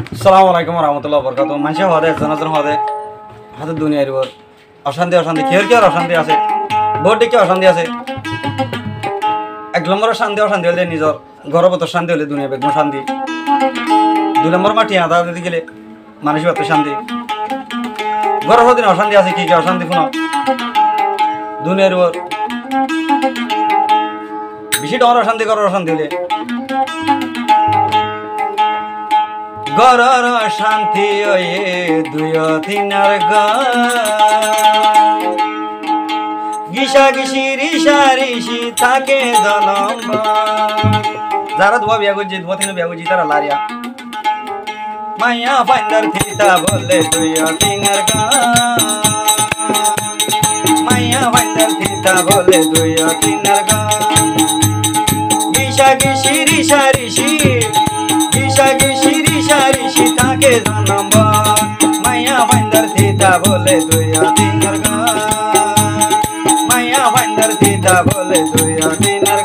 আসসালামু আলাইকুম রহমতুল্লাহ বরকাত মানুষের হদে জনজন হদে হাতে দুনিয়ার উপর অশান্তি অশান্তি কেউ কেউ অশান্তি আছে বহুত দিকে অশান্তি আছে এক নম্বরের শান্তি অশান্তি হলে নিজের গর্ভবত শান্তি হলে দুনিয়া বেগম শান্তি দুই নম্বর মাটি আদা দিতে গেলে মানুষের হাতে শান্তি গর্ভবতী অশান্তি আছে কি কি অশান্তি শুনো দুনিয়ার উপর বেশি ডর অশান্তি করার অশান্তি হলে গরর শান্তি ওয়ে দুই তিনার গিসা গিসি রিসা রিসি থাকে জনম যারা দুয়া বিয়া করছে দুয়া তিন বিয়া করছি তারা লারিয়া মাইয়া ফাইন্দার থিতা বলে দুই তিনার মাইয়া ফাইন্দার থিতা বলে দুই তিনার গিসা গিসি রিসা রিসি গিসা গিসি রিসা রিসি থাকে জনম মাইয়া ফাইন্দার থিতা বলে দুই তিনার মাইয়া ফাইন্দার থিতা বলে দুই তিনার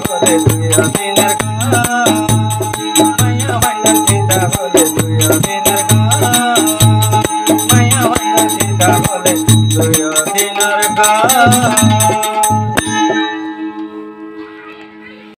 বলে তুই দিনের গান মায়া ভান্ডার চিন্তা বলে তুই দিনের গান মায়া ভান্ডার চিন্তা বলে তুই দিনের গান